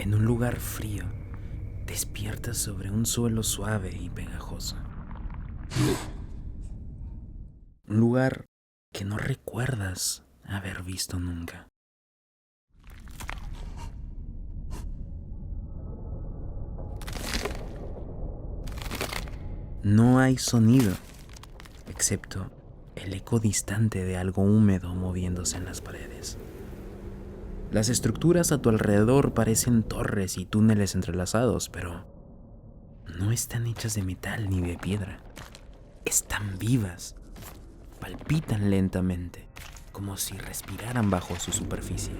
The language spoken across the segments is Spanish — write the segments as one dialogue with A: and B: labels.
A: En un lugar frío, despiertas sobre un suelo suave y pegajoso. Un lugar que no recuerdas haber visto nunca. No hay sonido, excepto el eco distante de algo húmedo moviéndose en las paredes. Las estructuras a tu alrededor parecen torres y túneles entrelazados, pero no están hechas de metal ni de piedra. Están vivas, palpitan lentamente, como si respiraran bajo su superficie.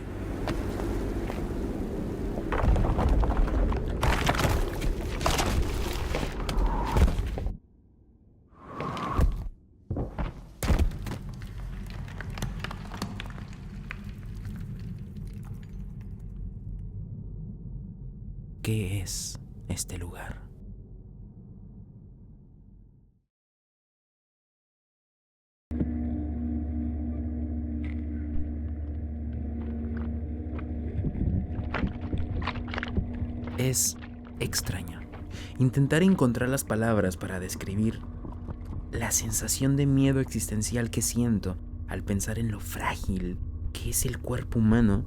A: ¿Qué es este lugar? Es extraño intentar encontrar las palabras para describir la sensación de miedo existencial que siento al pensar en lo frágil que es el cuerpo humano.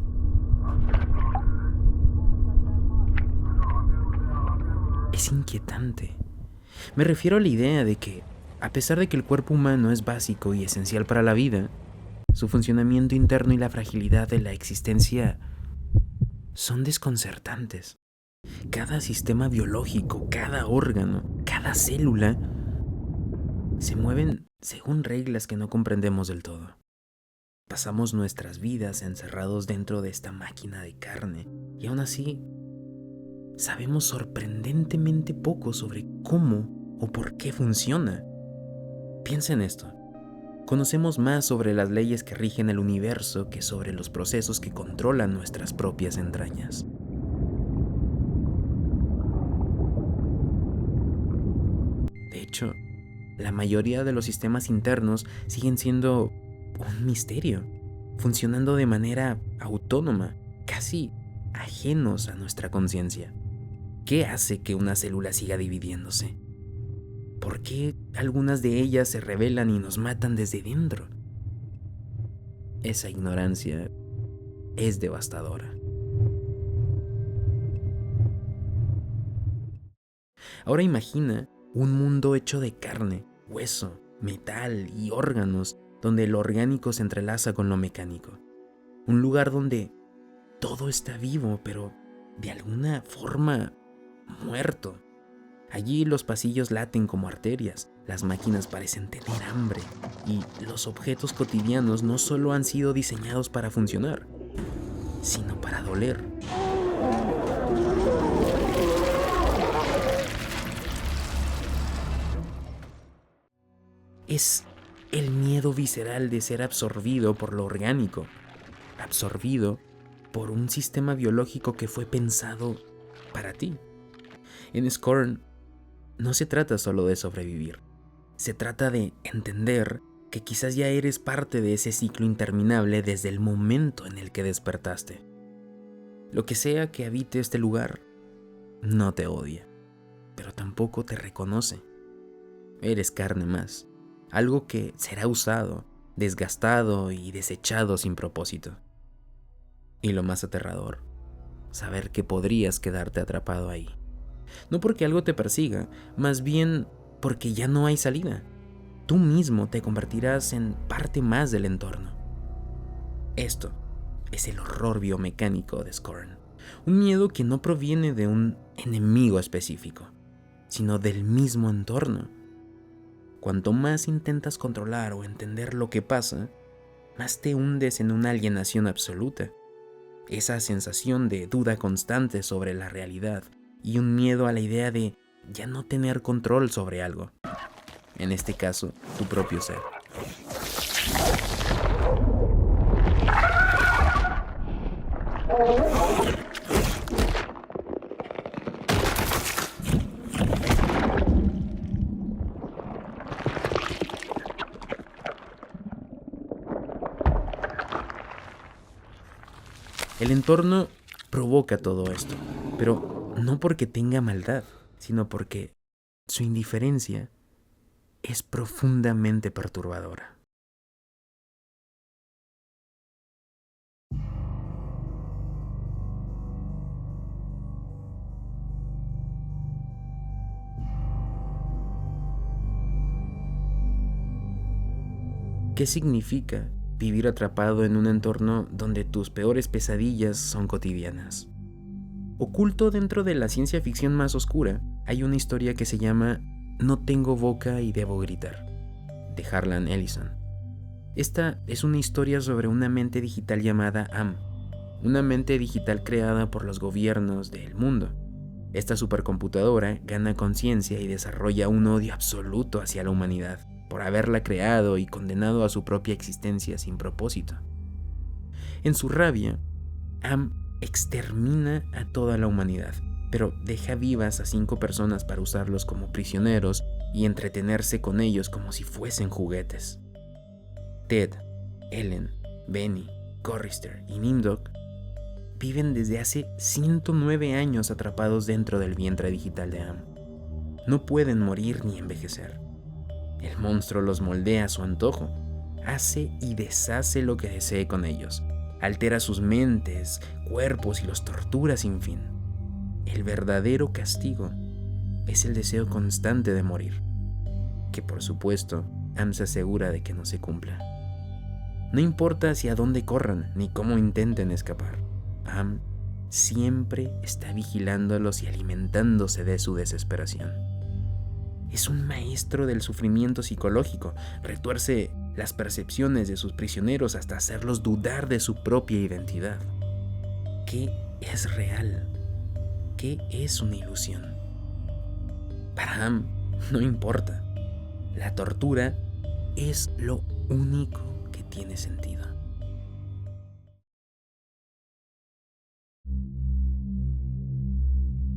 A: Es inquietante. Me refiero a la idea de que, a pesar de que el cuerpo humano es básico y esencial para la vida, su funcionamiento interno y la fragilidad de la existencia son desconcertantes. Cada sistema biológico, cada órgano, cada célula se mueven según reglas que no comprendemos del todo. Pasamos nuestras vidas encerrados dentro de esta máquina de carne y aún así sabemos sorprendentemente poco sobre cómo o por qué funciona. Piensa en esto. Conocemos más sobre las leyes que rigen el universo que sobre los procesos que controlan nuestras propias entrañas. De hecho, la mayoría de los sistemas internos siguen siendo un misterio, funcionando de manera autónoma, casi ajenos a nuestra conciencia. ¿Qué hace que una célula siga dividiéndose? ¿Por qué algunas de ellas se rebelan y nos matan desde dentro? Esa ignorancia es devastadora. Ahora imagina un mundo hecho de carne, hueso, metal y órganos, donde lo orgánico se entrelaza con lo mecánico. Un lugar donde todo está vivo, pero de alguna forma muerto. Allí los pasillos laten como arterias, las máquinas parecen tener hambre y los objetos cotidianos no solo han sido diseñados para funcionar, sino para doler. Es el miedo visceral de ser absorbido por lo orgánico, absorbido por un sistema biológico que fue pensado para ti. En Scorn no se trata solo de sobrevivir, se trata de entender que quizás ya eres parte de ese ciclo interminable desde el momento en el que despertaste. Lo que sea que habite este lugar, no te odia, pero tampoco te reconoce. Eres carne más, algo que será usado, desgastado y desechado sin propósito. Y lo más aterrador, saber que podrías quedarte atrapado ahí. No porque algo te persiga, más bien porque ya no hay salida. Tú mismo te convertirás en parte más del entorno. Esto es el horror biomecánico de Scorn. Un miedo que no proviene de un enemigo específico, sino del mismo entorno. Cuanto más intentas controlar o entender lo que pasa, más te hundes en una alienación absoluta. Esa sensación de duda constante sobre la realidad y un miedo a la idea de ya no tener control sobre algo. En este caso, tu propio ser. El entorno provoca todo esto. pero no porque tenga maldad, sino porque su indiferencia es profundamente perturbadora. ¿Qué significa vivir atrapado en un entorno donde tus peores pesadillas son cotidianas? Oculto dentro de la ciencia ficción más oscura, hay una historia que se llama No tengo boca y debo gritar, de Harlan Ellison. Esta es una historia sobre una mente digital llamada AM, una mente digital creada por los gobiernos del mundo. Esta supercomputadora gana conciencia y desarrolla un odio absoluto hacia la humanidad, por haberla creado y condenado a su propia existencia sin propósito. En su rabia, Am extermina a toda la humanidad, pero deja vivas a 5 personas para usarlos como prisioneros y entretenerse con ellos como si fuesen juguetes. Ted, Ellen, Benny, Corrister y Nimdok viven desde hace 109 años atrapados dentro del vientre digital de Am. No pueden morir ni envejecer. El monstruo los moldea a su antojo, hace y deshace lo que desee con ellos, altera sus mentes, cuerpos y los tortura sin fin. El verdadero castigo es el deseo constante de morir, que por supuesto Am se asegura de que no se cumpla. No importa hacia dónde corran ni cómo intenten escapar, Am siempre está vigilándolos y alimentándose de su desesperación. Es un maestro del sufrimiento psicológico, retuerce las percepciones de sus prisioneros hasta hacerlos dudar de su propia identidad. ¿Qué es real? ¿Qué es una ilusión? Para Am no importa. La tortura es lo único que tiene sentido.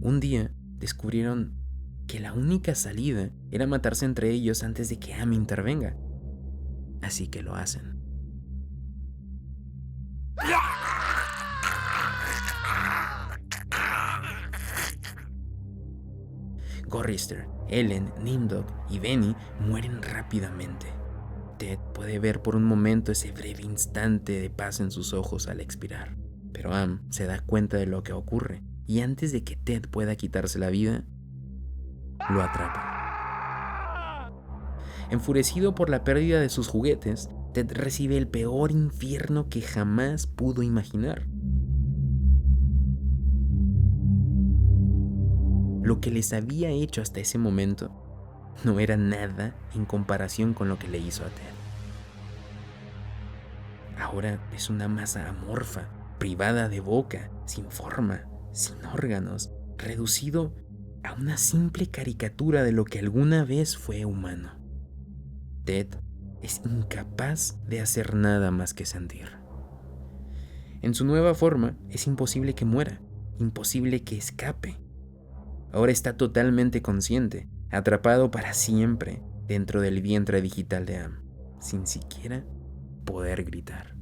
A: Un día descubrieron que la única salida era matarse entre ellos antes de que Am intervenga. Así que lo hacen. Corrister, Ellen, Nimdok y Benny mueren rápidamente. Ted puede ver por un momento ese breve instante de paz en sus ojos al expirar, pero Am se da cuenta de lo que ocurre y antes de que Ted pueda quitarse la vida, lo atrapa. Enfurecido por la pérdida de sus juguetes, Ted recibe el peor infierno que jamás pudo imaginar. Lo que les había hecho hasta ese momento no era nada en comparación con lo que le hizo a Ted. Ahora es una masa amorfa, privada de boca, sin forma, sin órganos, reducido a una simple caricatura de lo que alguna vez fue humano. Ted es incapaz de hacer nada más que sentir. En su nueva forma, es imposible que muera, imposible que escape. Ahora está totalmente consciente, atrapado para siempre dentro del vientre digital de Am, sin siquiera poder gritar.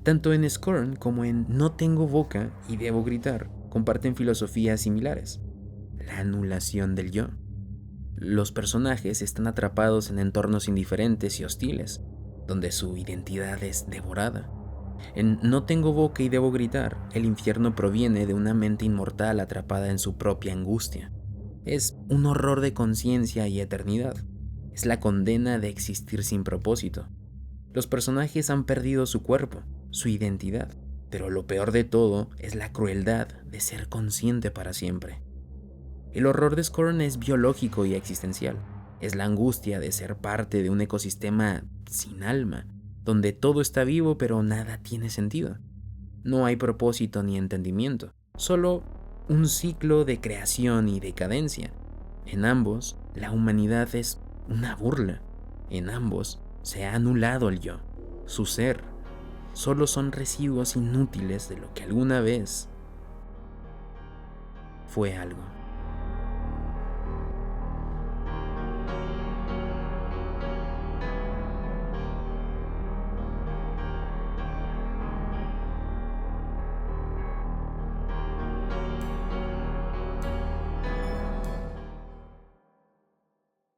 A: Tanto en Scorn como en No tengo boca y debo gritar, comparten filosofías similares. La anulación del yo. Los personajes están atrapados en entornos indiferentes y hostiles, donde su identidad es devorada. En No tengo boca y debo gritar, el infierno proviene de una mente inmortal atrapada en su propia angustia. Es un horror de conciencia y eternidad. Es la condena de existir sin propósito. Los personajes han perdido su cuerpo, su identidad, pero lo peor de todo es la crueldad de ser consciente para siempre. El horror de Scorn es biológico y existencial. Es la angustia de ser parte de un ecosistema sin alma, donde todo está vivo pero nada tiene sentido. No hay propósito ni entendimiento, solo un ciclo de creación y decadencia. En ambos, la humanidad es una burla. En ambos, se ha anulado el yo, su ser. Solo son residuos inútiles de lo que alguna vez fue algo.